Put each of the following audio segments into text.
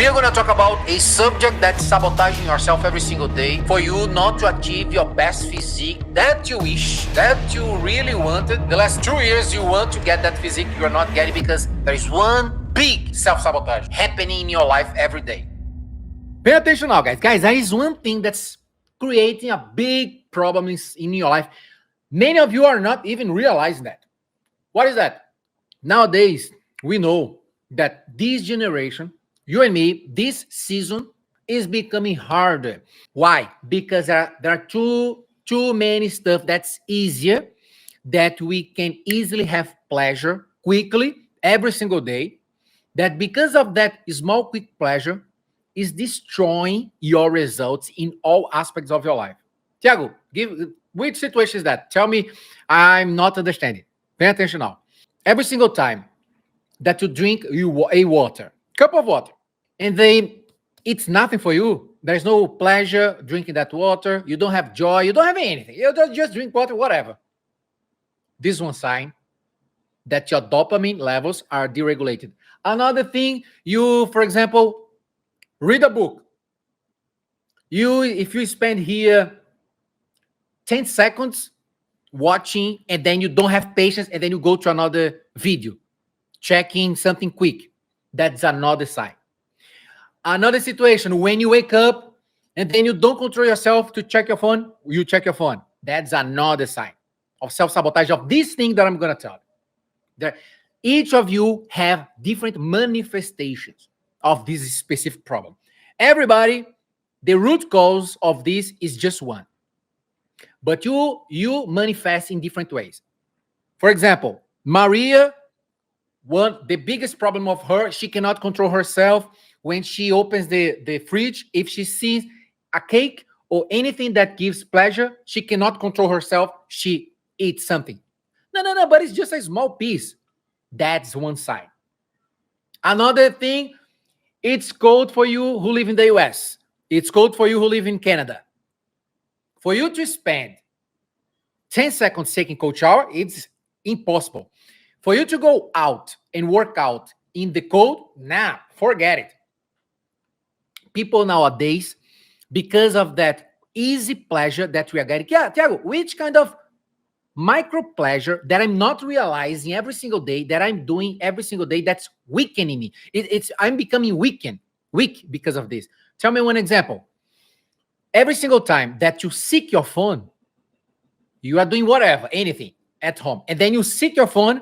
We are going to talk about a subject that's sabotaging yourself every single day for you not to achieve your best physique that you wish, that you really wanted. The last 2 years you want to get that physique, you're not getting because there is one big self-sabotage happening in your life every day. Pay attention now, guys. Guys, there is one thing that's creating a big problem in your life. Many of you are not even realizing that. What is that? Nowadays, we know that this generation, you and me, this season is becoming harder. Why? Because there are too many stuff that's easier, that we can easily have pleasure quickly every single day, that because of that small quick pleasure is destroying your results in all aspects of your life. Tiago, which situation is that? Tell me, I'm not understanding. Pay attention now. Every single time that you drink a cup of water, and then it's nothing for you, there's no pleasure drinking that water, you don't have joy, you don't have anything, you just drink water, whatever. This is one sign that your dopamine levels are deregulated. Another thing, you, for example, read a book. If you spend here 10 seconds watching, and then you don't have patience, and then you go to another video, checking something quick, that's another sign. Another situation, when you wake up, and then you don't control yourself to check your phone, you check your phone. That's another sign of self-sabotage of this thing that I'm going to tell you. Each of you have different manifestations of this specific problem. Everybody, the root cause of this is just one. But you manifest in different ways. For example, Maria, the biggest problem of her, she cannot control herself when she opens the fridge. If she sees a cake or anything that gives pleasure, she cannot control herself. She eats something. No, but it's just a small piece. That's one side. Another thing, it's cold for you who live in the US. It's cold for you who live in Canada. For you to spend 10 seconds taking cold shower, it's impossible. For you to go out and work out in the cold, nah, forget it. People nowadays, because of that easy pleasure that we are getting, Tiago, which kind of micro pleasure that I'm not realizing every single day, that I'm doing every single day, that's weakening me. I'm becoming weak because of this. Tell me one example. Every single time that you seek your phone, you are doing whatever, anything at home, and then you seek your phone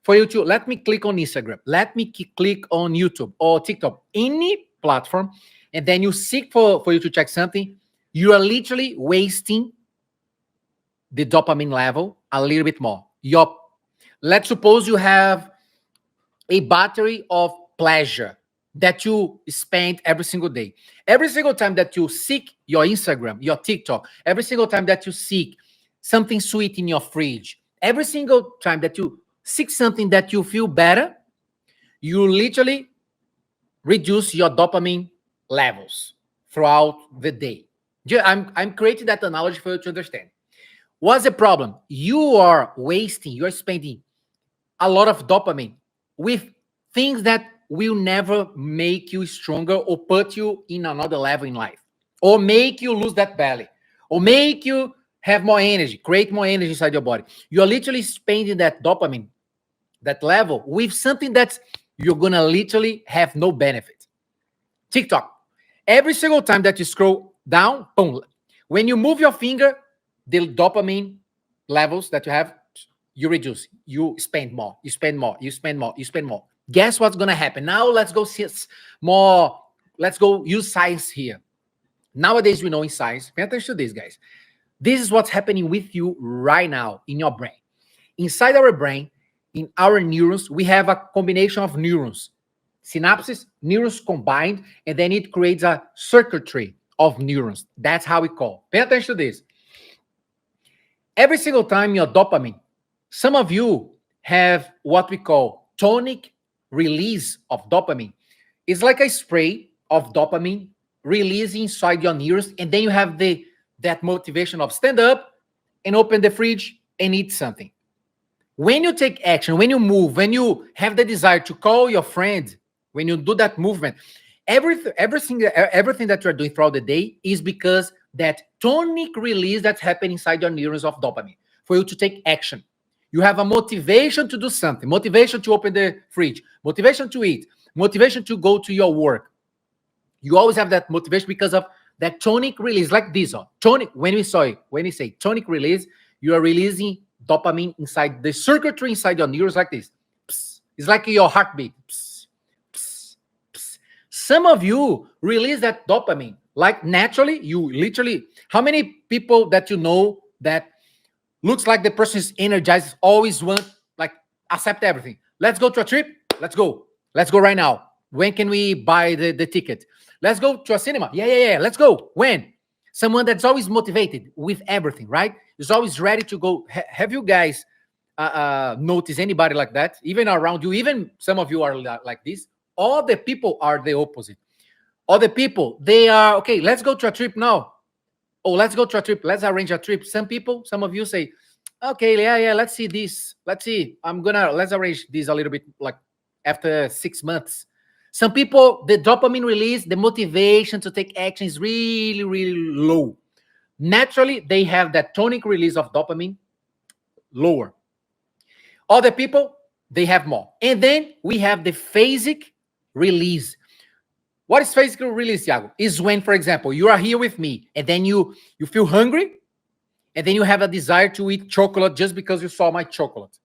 for you to, let me click on Instagram, let me click on YouTube or TikTok, any platform, and then you seek for you to check something, you are literally wasting the dopamine level a little bit more. Let's suppose you have a battery of pleasure that you spend every single day. Every single time that you seek your Instagram, your TikTok, every single time that you seek something sweet in your fridge, every single time that you seek something that you feel better, you literally reduce your dopamine levels throughout the day. I'm creating that analogy for you to understand. What's the problem? You're spending a lot of dopamine with things that will never make you stronger or put you in another level in life, or make you lose that belly, or make you have more energy, create more energy inside your body. You're literally spending that dopamine, that level, with something that you're going to literally have no benefit. TikTok. Every single time that you scroll down, boom, when you move your finger, the dopamine levels that you have, you reduce. You spend more. Guess what's going to happen? Now let's go see more. Let's go use science here. Nowadays, we know in science, pay attention to this, guys. This is what's happening with you right now in your brain. Inside our brain, in our neurons, we have a combination of neurons. Synapses, neurons combined, and then it creates a circuitry of neurons. That's how we call. Pay attention to this. Every single time your dopamine, some of you have what we call tonic release of dopamine. It's like a spray of dopamine releasing inside your neurons, and then you have that motivation of stand up and open the fridge and eat something. When you take action, when you move, when you have the desire to call your friend, when you do that movement, Everything that you're doing throughout the day is because that tonic release that's happening inside your neurons of dopamine for you to take action. You have a motivation to do something, motivation to open the fridge, motivation to eat, motivation to go to your work. You always have that motivation because of that tonic release, like this. Tonic, when we say tonic release, you are releasing dopamine inside the circuitry inside your neurons like this. Psst. It's like your heartbeat. Psst, psst, psst. Some of you release that dopamine like naturally. You literally, how many people that you know that looks like the person is energized, always want, like, accept everything. Let's go to a trip. Let's go. Let's go right now. When can we buy the ticket? Let's go to a cinema. Yeah. Let's go. When? Someone that's always motivated with everything, right? Is always ready to go. Have you guys noticed anybody like that? Even around you, even some of you are like this. All the people are the opposite. All the people, they are, okay, let's go to a trip now. Oh, let's go to a trip. Let's arrange a trip. Some of you say, okay, yeah, let's see this. Let's see. Let's arrange this a little bit like after 6 months. Some people, the dopamine release, the motivation to take action is really, really low. Naturally, they have that tonic release of dopamine lower. Other people, they have more. And then we have the phasic release. What is phasic release, Thiago? Is when, for example, you are here with me and then you feel hungry and then you have a desire to eat chocolate just because you saw my chocolate.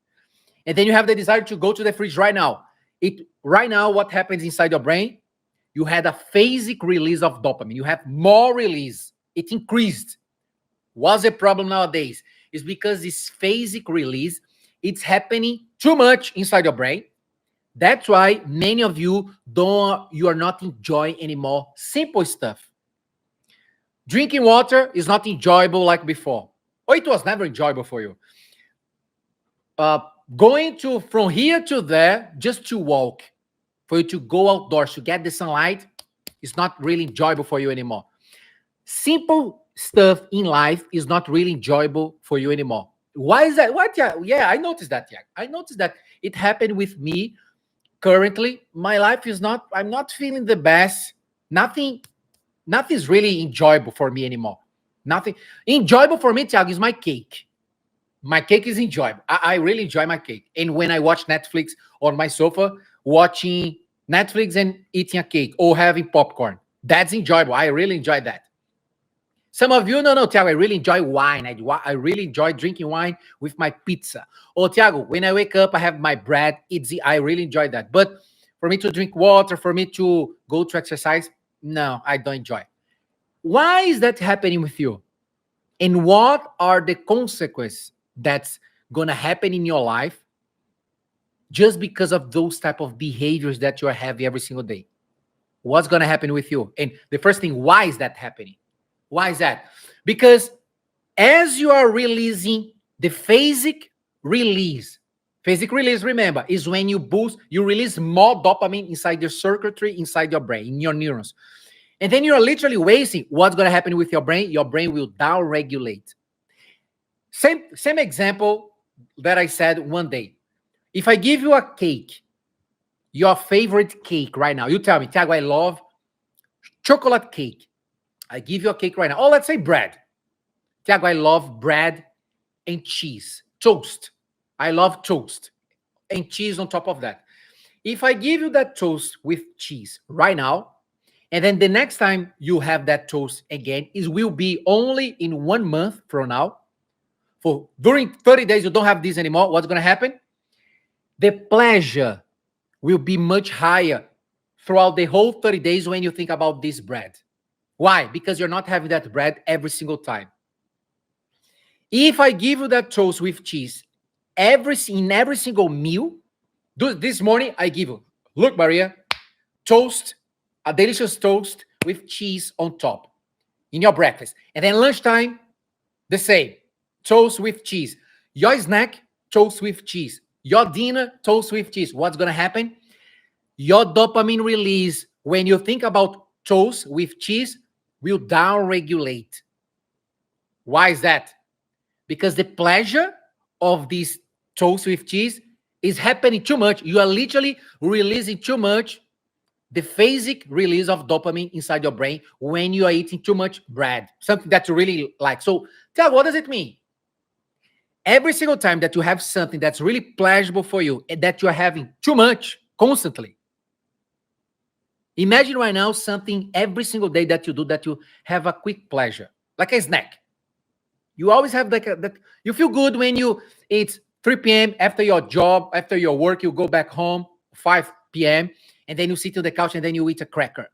And then you have the desire to go to the fridge right now. Right now, what happens inside your brain? You had a phasic release of dopamine. You have more release. It increased. What's the problem nowadays? It's because this phasic release, it's happening too much inside your brain. That's why many of you are not enjoying anymore simple stuff. Drinking water is not enjoyable like before. Or it was never enjoyable for you. Going from here to there just to walk, for you to go outdoors to get the sunlight, is not really enjoyable for you anymore. Simple stuff in life is not really enjoyable for you anymore. Why is that? What? Yeah, I noticed that. Yeah, I noticed that it happened with me. Currently, my life is not. I'm not feeling the best. Nothing is really enjoyable for me anymore. Nothing enjoyable for me, Thiago, is my cake. My cake is enjoyable. I really enjoy my cake. And when I watch Netflix on my sofa, watching Netflix and eating a cake or having popcorn, that's enjoyable. I really enjoy that. Some of you, no, Thiago, I really enjoy wine. I really enjoy drinking wine with my pizza. Oh, Thiago, when I wake up, I have my bread. I really enjoy that. But for me to drink water, for me to go to exercise, no, I don't enjoy. Why is that happening with you? And what are the consequences that's going to happen in your life just because of those type of behaviors that you are having every single day? What's going to happen with you? And the first thing, why is that happening? Why is that? Because as you are releasing the phasic release, remember, is when you release more dopamine inside your circuitry, inside your brain, in your neurons. And then you're literally wasting. What's going to happen with your brain? Your brain will down-regulate. Same example that I said one day. If I give you a cake, your favorite cake right now, you tell me, Thiago, I love chocolate cake. I give you a cake right now. Oh, let's say bread. Thiago, I love bread and cheese. Toast. I love toast. And cheese on top of that. If I give you that toast with cheese right now, and then the next time you have that toast again, it will be only in 1 month from now. For during 30 days, you don't have this anymore. What's going to happen? The pleasure will be much higher throughout the whole 30 days when you think about this bread. Why? Because you're not having that bread every single time. If I give you that toast with cheese in every single meal, this morning I give you, look, Maria, toast, a delicious toast with cheese on top in your breakfast. And then lunchtime, the same, toast with cheese. Your snack, toast with cheese. Your dinner, toast with cheese. What's going to happen? Your dopamine release when you think about toast with cheese will down-regulate. Why is that? Because the pleasure of this toast with cheese is happening too much. You are literally releasing too much the phasic release of dopamine inside your brain when you are eating too much bread, something that you really like. So, Tiago, what does it mean? Every single time that you have something that's really pleasurable for you and that you are having too much constantly, imagine right now something every single day that you do that you have a quick pleasure, like a snack. You always have like that. You feel good when you it's 3 p.m. after your job, after your work, you go back home 5 p.m. and then you sit on the couch and then you eat a cracker.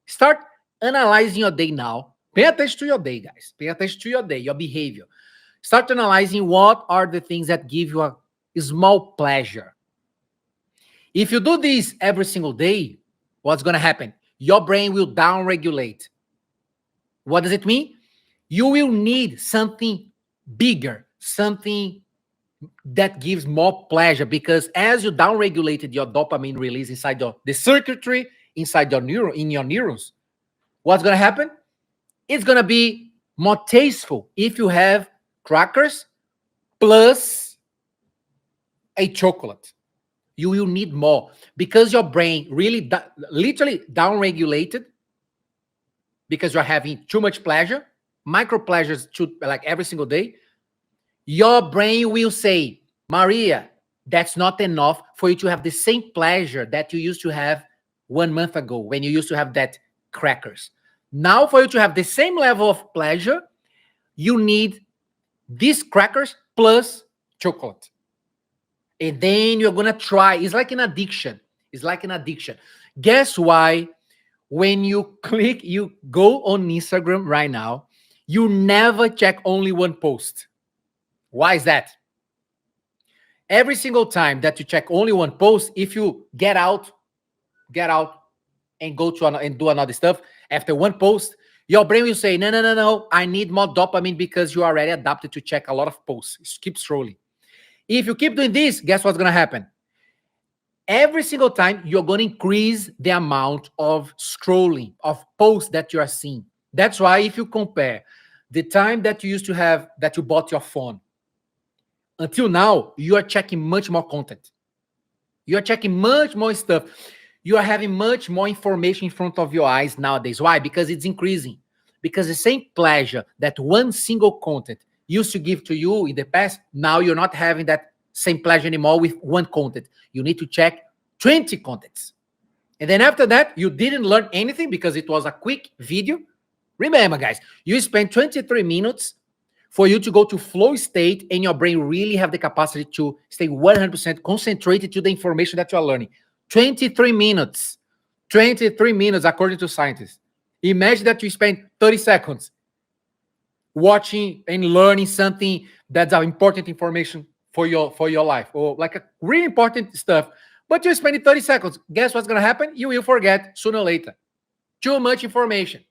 Start analyzing your day now. Pay attention to your day, guys. Pay attention to your day, your behavior. Start analyzing what are the things that give you a small pleasure. If you do this every single day, what's going to happen? Your brain will downregulate. What does it mean? You will need something bigger, something that gives more pleasure, because as you downregulated your dopamine release inside the circuitry inside your neurons, what's going to happen? It's going to be more tasteful if you have crackers plus a chocolate. You will need more because your brain really literally downregulated because you're having too much pleasure, micro pleasures like every single day. Your brain will say, Maria, that's not enough for you to have the same pleasure that you used to have 1 month ago when you used to have that crackers. Now, for you to have the same level of pleasure, you need these crackers plus chocolate. And then you're going to try. It's like an addiction. It's like an addiction. Guess why? When you go on Instagram right now, you never check only one post. Why is that? Every single time that you check only one post, if you get out and go to and do another stuff after one post, your brain will say, no, I need more dopamine because you are already adapted to check a lot of posts. Just keep scrolling. If you keep doing this, guess what's going to happen? Every single time, you're going to increase the amount of scrolling, of posts that you are seeing. That's why if you compare the time that you used to have, that you bought your phone, until now, you are checking much more content. You are checking much more stuff. You are having much more information in front of your eyes nowadays. Why? Because it's increasing. Because the same pleasure that one single content used to give to you in the past, now you're not having that same pleasure anymore with one content. You need to check 20 contents. And then after that, you didn't learn anything because it was a quick video. Remember, guys, you spent 23 minutes for you to go to flow state and your brain really have the capacity to stay 100% concentrated to the information that you are learning. 23 minutes. 23 minutes, according to scientists. Imagine that you spend 30 seconds watching and learning something that's important information for your life, or like a really important stuff, but you're spending 30 seconds. Guess what's going to happen? You will forget sooner or later. Too much information.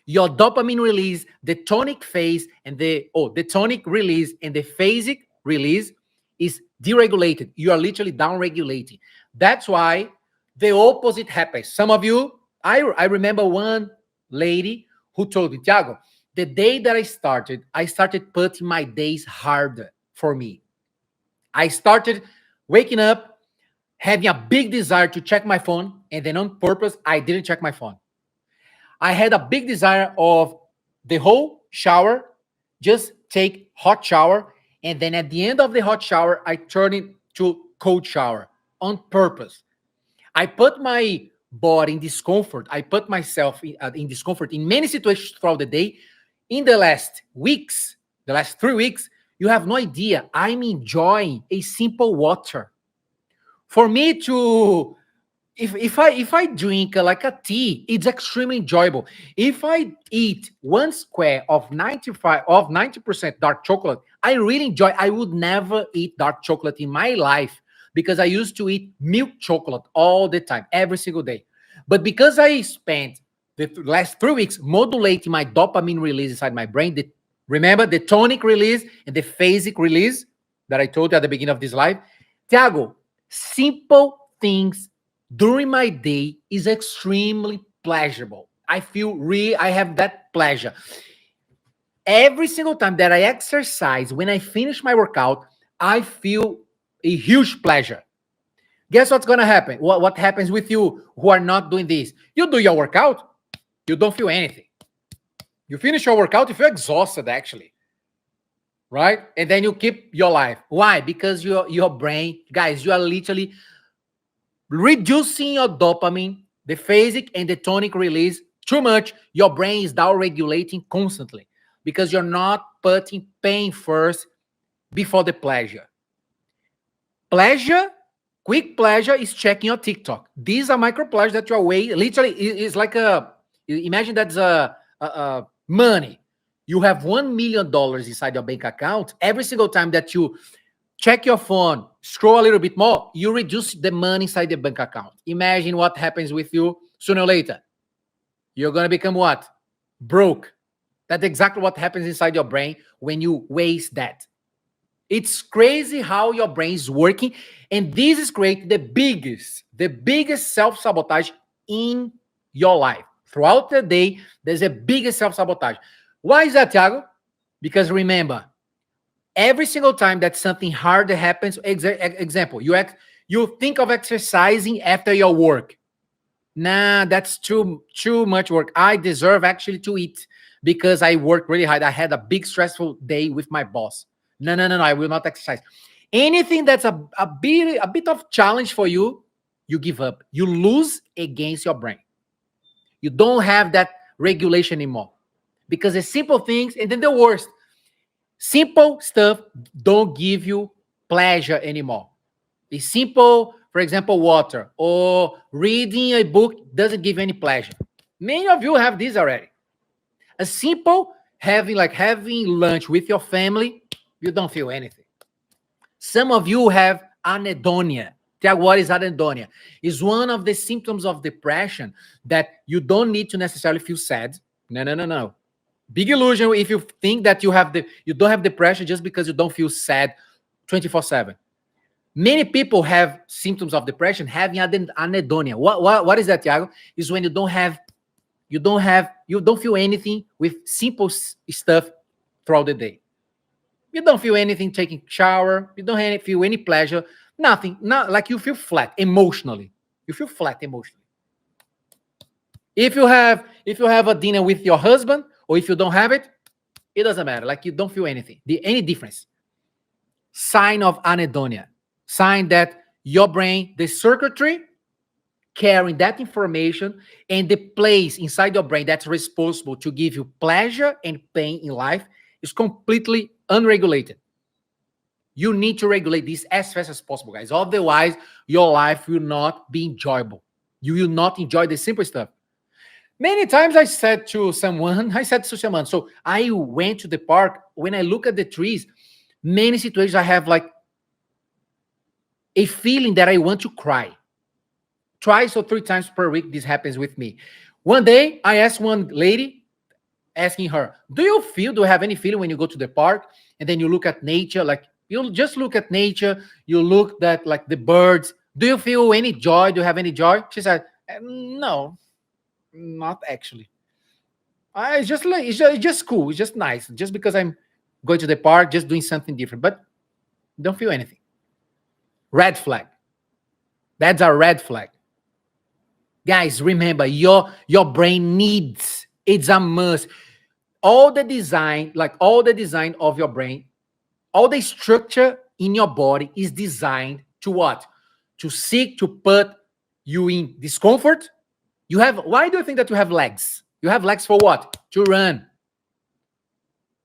Your dopamine release, the tonic phase, and the tonic release and the phasic release is deregulated. You are literally downregulating. That's why the opposite happens. Some of you, I remember one lady who told me, Thiago, the day that I started putting my days harder for me. I started waking up, having a big desire to check my phone, and then on purpose, I didn't check my phone. I had a big desire of the whole shower, just take hot shower, and then at the end of the hot shower, I turn it to cold shower on purpose. I put my body in discomfort. I put myself in discomfort in many situations throughout the day. In the last weeks, the last 3 weeks, you have no idea. I'm enjoying a simple water. For me to, if I drink like a tea, it's extremely enjoyable. If I eat 1 square of 90% dark chocolate, I really enjoy. I would never eat dark chocolate in my life because I used to eat milk chocolate all the time, every single day. But because I spent the last 3 weeks modulating my dopamine release inside my brain, remember the tonic release and the phasic release that I told you at the beginning of this live? Thiago, simple things during my day is extremely pleasurable. I have that pleasure. Every single time that I exercise, when I finish my workout, I feel a huge pleasure. Guess what's gonna happen? What happens with you who are not doing this? You do your workout, you don't feel anything. You finish your workout, you feel exhausted actually, right? And then you keep your life. Why? Because your brain, guys, you are literally reducing your dopamine, the phasic and the tonic release too much. Your brain is down regulating constantly because you're not putting pain first before the pleasure. Pleasure, quick pleasure is checking your TikTok. These are micro pleasures that you're waiting. Literally, it's like imagine that's money. You have $1 million inside your bank account. Every single time that you check your phone, scroll a little bit more, you reduce the money inside the bank account. Imagine what happens with you sooner or later. You're going to become what? Broke. That's exactly what happens inside your brain when you waste that. It's crazy how your brain is working. And this is creating the biggest self-sabotage in your life. Throughout the day, there's a biggest self-sabotage. Why is that, Thiago? Because remember, every single time that something hard happens, example, you think of exercising after your work. Nah, that's too much work. I deserve actually to eat because I worked really hard. I had a big stressful day with my boss. No, I will not exercise. Anything that's a bit of challenge for you, you give up. You lose against your brain. You don't have that regulation anymore. Because the simple things, and then the worst, simple stuff don't give you pleasure anymore. The simple, for example, water or reading a book doesn't give you any pleasure. Many of you have this already. A simple having lunch with your family, you don't feel anything. Some of you have anhedonia. Tiago, what is anhedonia? It's one of the symptoms of depression that you don't need to necessarily feel sad. No. Big illusion if you think that you don't have depression just because you don't feel sad 24/7. Many people have symptoms of depression having anhedonia. What is that, Thiago? Is when you don't feel anything with simple stuff throughout the day. You don't feel anything taking shower. You don't feel any pleasure. Nothing. Not like you feel flat emotionally. You feel flat emotionally. If you have a dinner with your husband, or if you don't have it, it doesn't matter. Like you don't feel anything, any difference. Sign of anhedonia. Sign that your brain, the circuitry carrying that information and the place inside your brain that's responsible to give you pleasure and pain in life is completely unregulated. You need to regulate this as fast as possible, guys. Otherwise, your life will not be enjoyable. You will not enjoy the simple stuff. Many times I said to someone, so I went to the park. When I look at the trees, many situations I have like a feeling that I want to cry. Twice or 3 times per week, this happens with me. One day, I asked one lady, asking her, do you have any feeling when you go to the park and then you look at nature, like you just look at nature, you look at like the birds, do you feel any joy? Do you have any joy? She said, no, not actually. It's just cool. It's just nice. Just because I'm going to the park, just doing something different, but don't feel anything. Red flag. That's a red flag. Guys, remember, your brain needs, it's a must. All the design of your brain, all the structure in your body is designed to what? To seek to put you in discomfort. Why do you think that you have legs? You have legs for what? To run.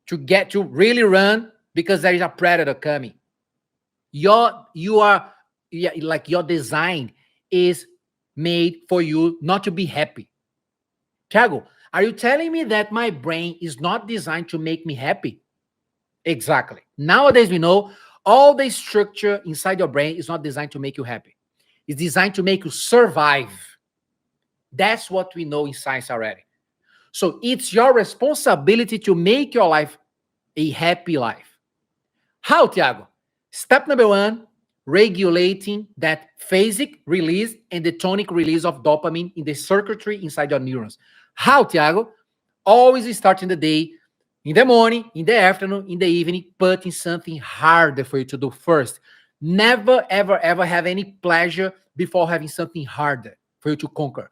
To really run because there is a predator coming. Your design is made for you not to be happy. Thiago, are you telling me that my brain is not designed to make me happy? Exactly. Nowadays, we know all the structure inside your brain is not designed to make you happy. It's designed to make you survive. That's what we know in science already. So it's your responsibility to make your life a happy life. How, Thiago? Step number 1, regulating that phasic release and the tonic release of dopamine in the circuitry inside your neurons. How, Thiago? Always starting the day, in the morning, in the afternoon, in the evening, putting something harder for you to do first. Never, ever, ever have any pleasure before having something harder for you to conquer.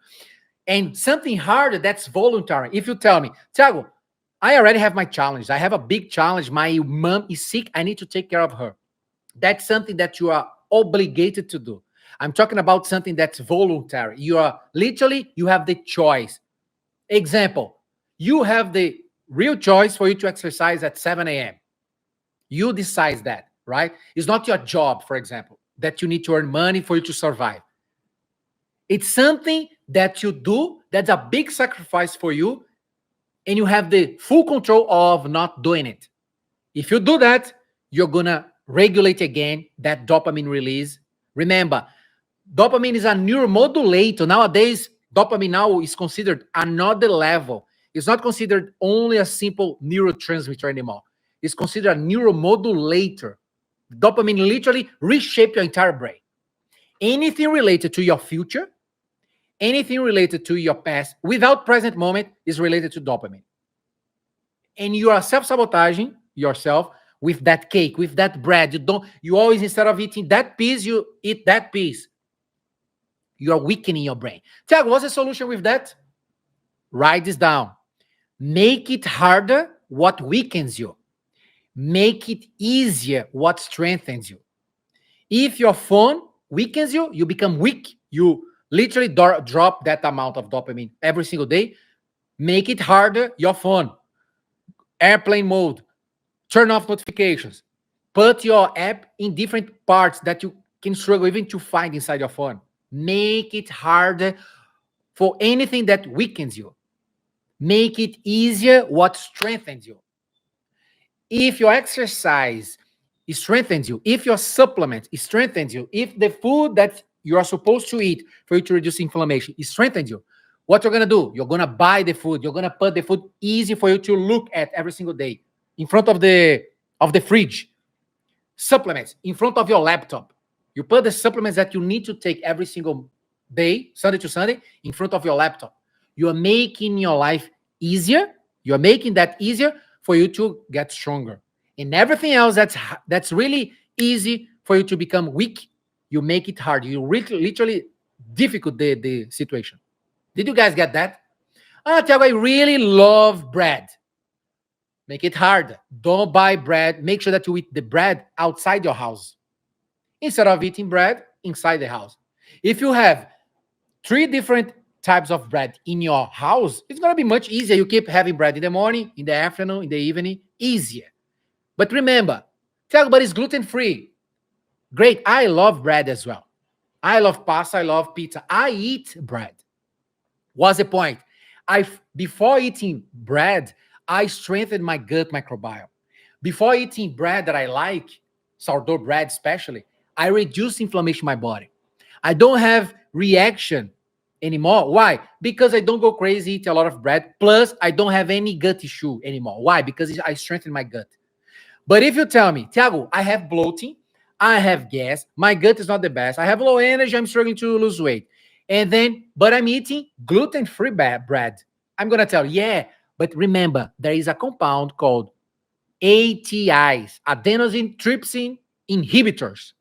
And something harder that's voluntary. If you tell me, Thiago, I already have my challenge. I have a big challenge. My mom is sick. I need to take care of her. That's something that you are obligated to do. I'm talking about something that's voluntary. You are literally, you have the choice. Example, you have the real choice for you to exercise at 7 a.m. You decide that, right? It's not your job, for example, that you need to earn money for you to survive. It's something that you do that's a big sacrifice for you, and you have the full control of not doing it. If you do that, you're gonna regulate again that dopamine release. Remember, dopamine is a neuromodulator. Nowadays, dopamine now is considered another level. It's not considered only a simple neurotransmitter anymore. It's considered a neuromodulator. Dopamine literally reshapes your entire brain. Anything related to your future, anything related to your past, without present moment, is related to dopamine. And you are self-sabotaging yourself with that cake, with that bread. You always, instead of eating that piece, you eat that piece. You are weakening your brain. Tiago, what's the solution with that? Write this down. Make it harder what weakens you. Make it easier what strengthens you. If your phone weakens you, you become weak. You literally drop that amount of dopamine every single day. Make it harder your phone. Airplane mode. Turn off notifications. Put your app in different parts that you can struggle even to find inside your phone. Make it harder for anything that weakens you. Make it easier what strengthens you. If your exercise strengthens you, if your supplement strengthens you, if the food that you are supposed to eat for you to reduce inflammation strengthens you, what you're going to do? You're going to buy the food. You're going to put the food easy for you to look at every single day in front of the fridge. Supplements in front of your laptop. You put the supplements that you need to take every single day, Sunday to Sunday, in front of your laptop. You are making your life easier. You are making that easier for you to get stronger. And everything else that's really easy for you to become weak, you make it hard. You literally difficult the situation. Did you guys get that? Tiago, I really love bread. Make it hard. Don't buy bread. Make sure that you eat the bread outside your house instead of eating bread inside the house. If you have 3 different types of bread in your house, it's going to be much easier. You keep having bread in the morning, in the afternoon, in the evening, easier. But remember, Tiago, but it's gluten-free. Great. I love bread as well. I love pasta. I love pizza. I eat bread. What's the point? Before eating bread, I strengthened my gut microbiome. Before eating bread that I like, sourdough bread especially, I reduce inflammation in my body. I don't have reaction anymore. Why? Because I don't go crazy, eat a lot of bread. Plus, I don't have any gut issue anymore. Why? Because I strengthen my gut. But if you tell me, Thiago, I have bloating, I have gas, my gut is not the best, I have low energy, I'm struggling to lose weight. But I'm eating gluten-free bread. I'm going to tell you, yeah, but remember, there is a compound called ATIs, adenosine trypsin inhibitors.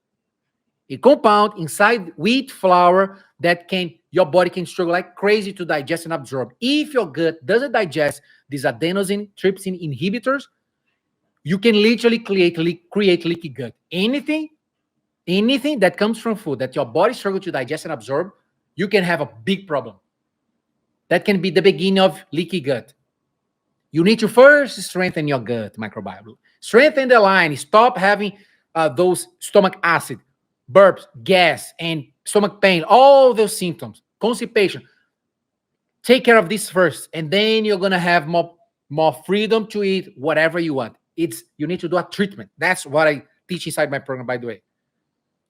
A compound inside wheat flour that your body can struggle like crazy to digest and absorb. If your gut doesn't digest these adenosine trypsin inhibitors, you can literally create leaky gut. Anything that comes from food that your body struggles to digest and absorb, you can have a big problem. That can be the beginning of leaky gut. You need to first strengthen your gut microbiome. Strengthen the line. Stop having those stomach acid, burps, gas, and stomach pain, all those symptoms, constipation. Take care of this first, and then you're going to have more freedom to eat whatever you want. You need to do a treatment. That's what I teach inside my program, by the way.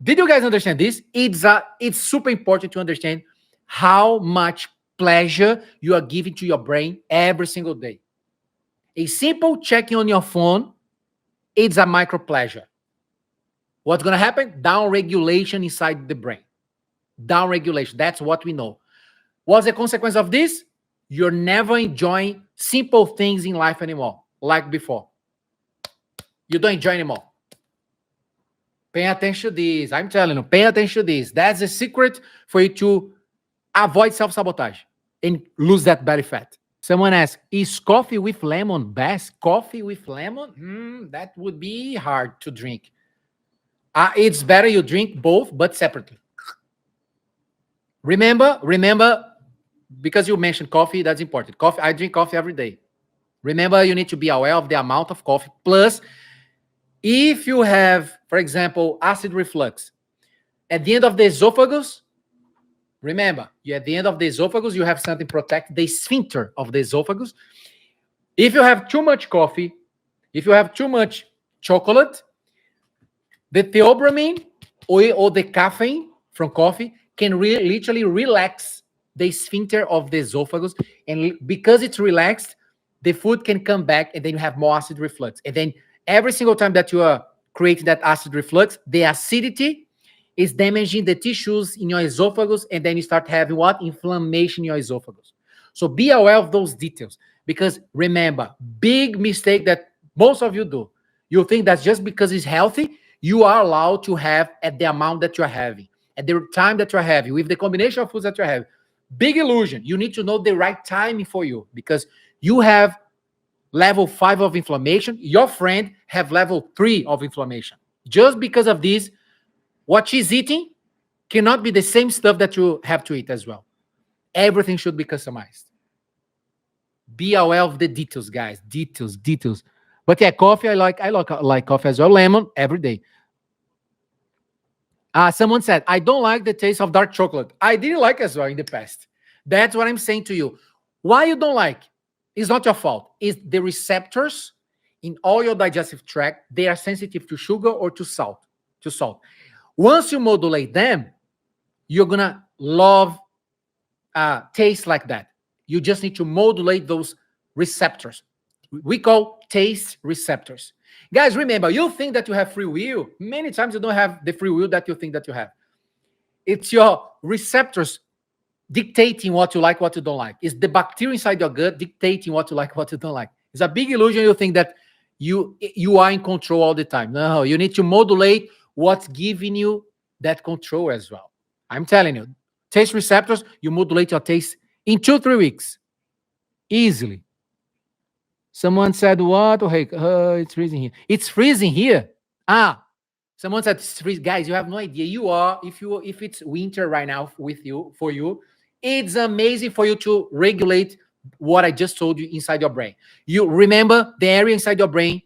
Did you guys understand this? It's super important to understand how much pleasure you are giving to your brain every single day. A simple checking on your phone, it's a micro pleasure. What's going to happen? Down regulation inside the brain. Down regulation. That's what we know. What's the consequence of this? You're never enjoying simple things in life anymore, like before. You don't enjoy anymore. Pay attention to this. I'm telling you, pay attention to this. That's the secret for you to avoid self-sabotage and lose that body fat. Someone asks, is coffee with lemon best? Coffee with lemon? That would be hard to drink. It's better you drink both, but separately. Remember, because you mentioned coffee, that's important. Coffee, I drink coffee every day. Remember, you need to be aware of the amount of coffee. Plus, if you have, for example, acid reflux, at the end of the esophagus, remember, you at the end of the esophagus, you have something protect the sphincter of the esophagus. If you have too much coffee, if you have too much chocolate, the theobromine or the caffeine from coffee can literally relax the sphincter of the esophagus. And because it's relaxed, the food can come back and then you have more acid reflux. And then every single time that you are creating that acid reflux, the acidity is damaging the tissues in your esophagus, and then you start having what? Inflammation in your esophagus. So be aware of those details, because remember, big mistake that most of you do. You think that just because it's healthy, you are allowed to have at the amount that you're having, at the time that you're having, with the combination of foods that you're having. Big illusion. You need to know the right timing for you, because you have level 5 of inflammation. Your friend have level 3 of inflammation. Just because of this, what she's eating cannot be the same stuff that you have to eat as well. Everything should be customized. Be aware of the details, guys. Details. But yeah, coffee, I like coffee as well. Lemon every day. Someone said, I don't like the taste of dark chocolate. I didn't like as well in the past. That's what I'm saying to you. Why you don't like? It's not your fault. It's the receptors in all your digestive tract. They are sensitive to sugar or to salt. Once you modulate them, you're gonna love taste like that. You just need to modulate those receptors. We call taste receptors. Guys, remember, you think that you have free will. Many times you don't have the free will that you think that you have. It's your receptors dictating what you like, what you don't like. It's the bacteria inside your gut dictating what you like, what you don't like. It's a big illusion. You think that you are in control all the time. No, you need to modulate what's giving you that control as well. I'm telling you, taste receptors, you modulate your taste in 2-3 weeks. Easily. Someone said, what? Oh, hey, it's freezing here. It's freezing here? Someone said, it's freezing. Guys, you have no idea. If it's winter right now for you, it's amazing for you to regulate what I just told you inside your brain. You remember the area inside your brain,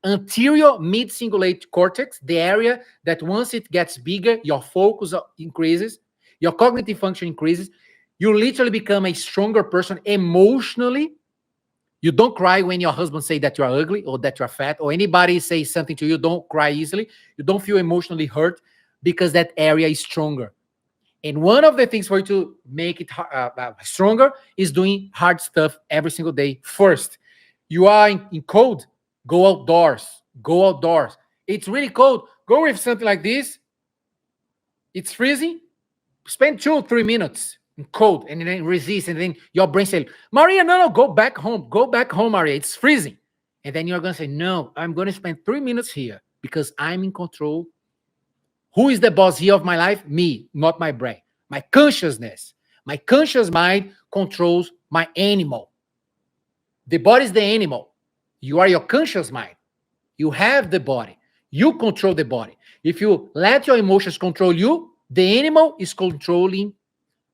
anterior mid-cingulate cortex, the area that once it gets bigger, your focus increases, your cognitive function increases, you literally become a stronger person emotionally. You don't cry when your husband say that you're ugly or that you're fat, or anybody say something to you. Don't cry easily. You don't feel emotionally hurt because that area is stronger. And one of the things for you to make it stronger is doing hard stuff every single day. First, you are in cold, go outdoors. It's really cold. Go with something like this. It's freezing. Spend 2-3 minutes in cold and then resist. And then your brain says, Maria, no, go back home. Go back home, Maria. It's freezing. And then you're going to say, no, I'm going to spend 3 minutes here because I'm in control. Who is the boss here of my life? Me, not my brain. My consciousness. My conscious mind controls my animal. The body is the animal. You are your conscious mind. You have the body. You control the body. If you let your emotions control you, the animal is controlling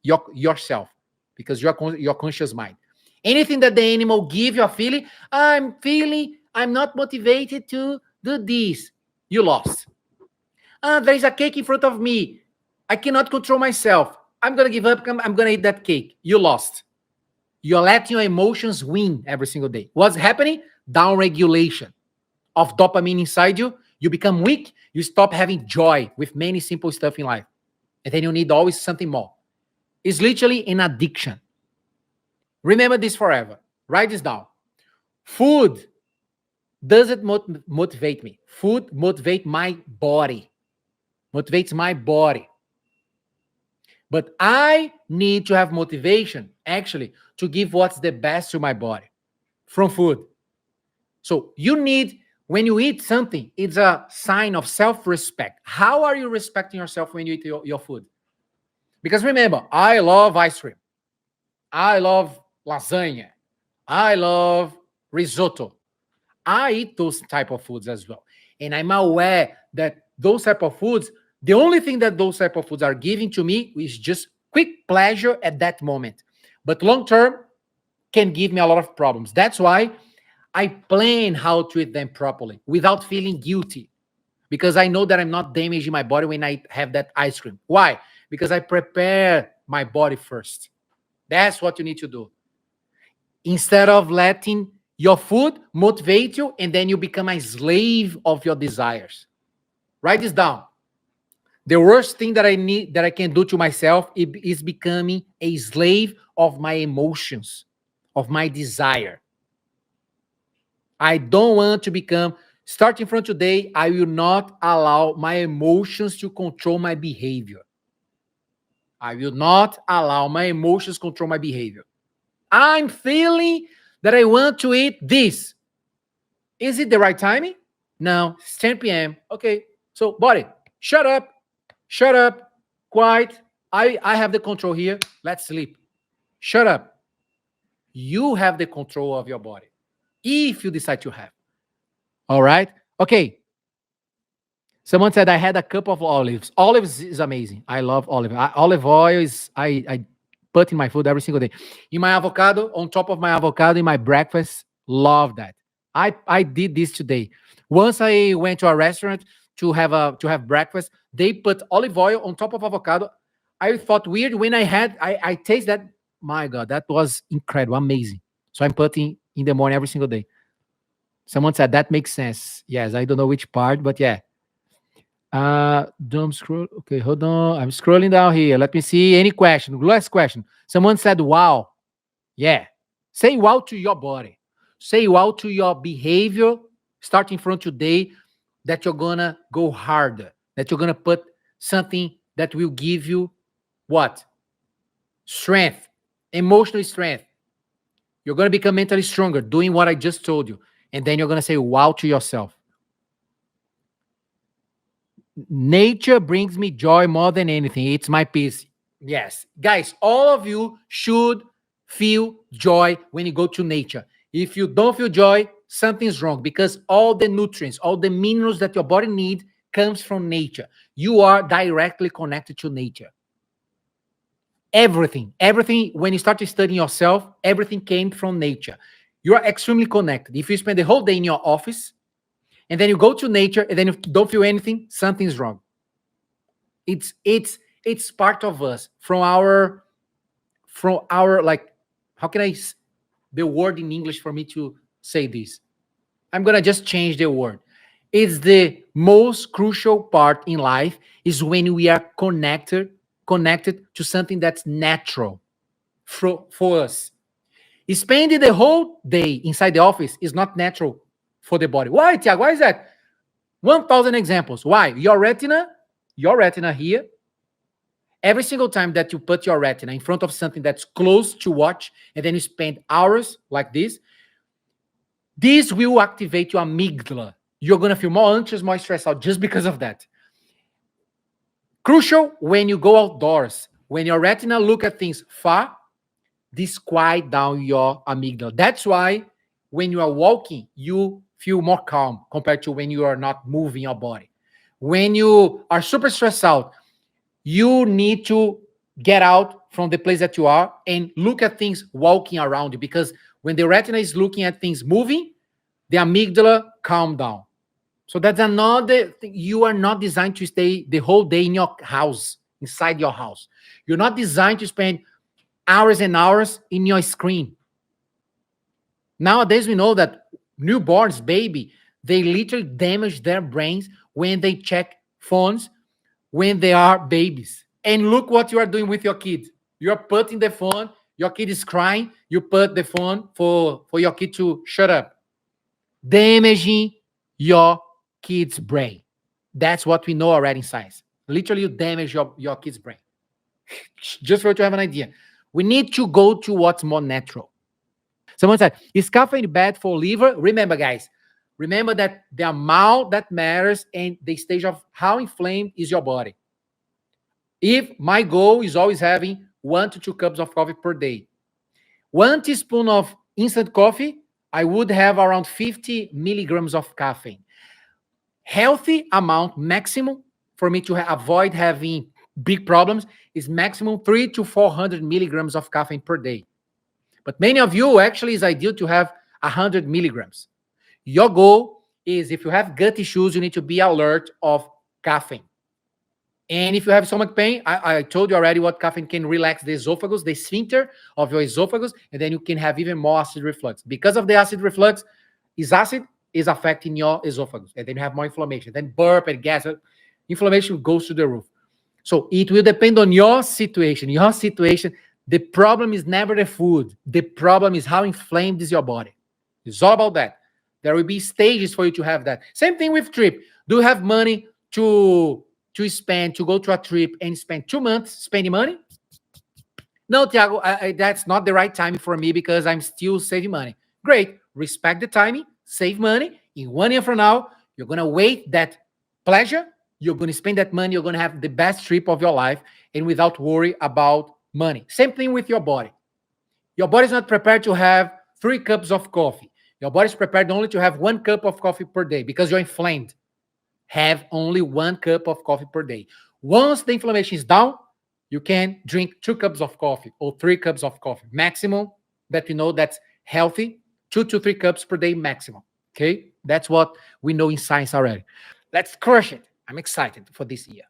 yourself because you're your conscious mind. Anything that the animal give you a feeling, I'm not motivated to do this. You lost. There's a cake in front of me. I cannot control myself. I'm going to give up. I'm going to eat that cake. You lost. You're letting your emotions win every single day. What's happening? Down regulation of dopamine inside you. You become weak. You stop having joy with many simple stuff in life. And then you need always something more. It's literally an addiction. Remember this forever. Write this down. Food doesn't motivate me. Food motivates my body. Motivates my body. But I need to have motivation, actually, to give what's the best to my body from food. So you need When you eat something, it's a sign of self-respect. How are you respecting yourself when you eat your food? Because remember, I love ice cream. I love lasagna. I love risotto. I eat those type of foods as well. And I'm aware that those type of foods, the only thing that those type of foods are giving to me is just quick pleasure at that moment. But long term can give me a lot of problems. That's why I plan how to eat them properly without feeling guilty. Because I know that I'm not damaging my body when I have that ice cream. Why? Because I prepare my body first. That's what you need to do. Instead of letting your food motivate you and then you become a slave of your desires. Write this down. The worst thing that I can do to myself is becoming a slave of my emotions, of my desire. I don't want to become, starting from today, I will not allow my emotions to control my behavior. I will not allow my emotions control my behavior. I'm feeling that I want to eat this. Is it the right timing? No, it's 10 p.m. Okay, so body, shut up, quiet. I have the control here. Let's sleep. Shut up. You have the control of your body if you decide to have. All right. Okay. Someone said I had a cup of olives. Olives is amazing. I love olive oil is I put in my food every single day. In my avocado, on top of my avocado in my breakfast, love that. I did this today. Once I went to a restaurant to have breakfast, they put olive oil on top of avocado. I thought weird when I taste that. My God, that was incredible, amazing. So I'm putting in the morning every single day. Someone said that makes sense. Yes, I don't know which part, but yeah. Don't scroll. Okay, hold on. I'm scrolling down here. Let me see. Any question? Last question. Someone said, wow. Yeah. Say wow to your body. Say wow to your behavior starting from today that you're gonna go harder, that you're gonna put something that will give you what? Strength, emotional strength. You're gonna become mentally stronger doing what I just told you. And then you're gonna say wow to yourself. Nature brings me joy more than anything. It's my peace. Yes. Guys, all of you should feel joy when you go to nature. If you don't feel joy, something's wrong because all the nutrients, all the minerals that your body needs comes from nature. You are directly connected to nature. Everything, when you start studying yourself, everything came from nature. You are extremely connected. If you spend the whole day in your office and then you go to nature and then you don't feel anything, something's wrong. It's part of us from our like how can the word in English for me to say this? I'm gonna just change the word. It's the most crucial part in life is when we are connected to something that's natural for us. Spending the whole day inside the office is not natural for the body. Why, Tiago? Why is that? 1,000 examples. Why? Your retina here, every single time that you put your retina in front of something that's close to watch, and then you spend hours like this will activate your amygdala. You're going to feel more anxious, more stressed out just because of that. Crucial when you go outdoors, when your retina look at things far, this quiet down your amygdala. That's why when you are walking, you feel more calm compared to when you are not moving your body. When you are super stressed out, you need to get out from the place that you are and look at things walking around you, because when the retina is looking at things moving, the amygdala calm down. So that's another thing. You are not designed to stay the whole day in your house, inside your house. You're not designed to spend hours and hours in your screen. Nowadays, we know that newborns, baby, they literally damage their brains when they check phones when they are babies. And look what you are doing with your kid. You're putting the phone, your kid is crying, you put the phone for your kid to shut up. Damaging your kid's brain. That's what we know already in science. Literally, you damage your kid's brain. Just for you to have an idea. We need to go to what's more natural. Someone said, is caffeine bad for liver? Remember, guys, Remember that the amount that matters and the stage of how inflamed is your body. If my goal is always having 1 to 2 cups of coffee per day, 1 teaspoon of instant coffee, I would have around 50 milligrams of caffeine. Healthy amount, maximum, for me to avoid having big problems, is maximum 3 to 400 milligrams of caffeine per day. But many of you, actually, it's ideal to have 100 milligrams. Your goal is, if you have gut issues, you need to be alert of caffeine. And if you have stomach pain, I told you already what caffeine can relax the esophagus, the sphincter of your esophagus, and then you can have even more acid reflux. Because of the acid reflux, acid is affecting your esophagus, and then you have more inflammation. Then burp and gas, inflammation goes to the roof. So it will depend on your situation. Your situation, the problem is never the food. The problem is how inflamed is your body. It's all about that. There will be stages for you to have that. Same thing with trip. Do you have money to spend, to go to a trip and spend 2 months spending money? No, Thiago, that's not the right time for me because I'm still saving money. Great. Respect the timing, save money. In 1 year from now, you're going to wait that pleasure. You're going to spend that money. You're going to have the best trip of your life and without worry about money. Same thing with your body. Your body's not prepared to have 3 cups of coffee. Your body's prepared only to have 1 cup of coffee per day because you're inflamed. Have only 1 cup of coffee per day. Once the inflammation is down, you can drink 2 cups of coffee or 3 cups of coffee. Maximum that we know that's healthy, 2 to 3 cups per day maximum. Okay? That's what we know in science already. Let's crush it. I'm excited for this year.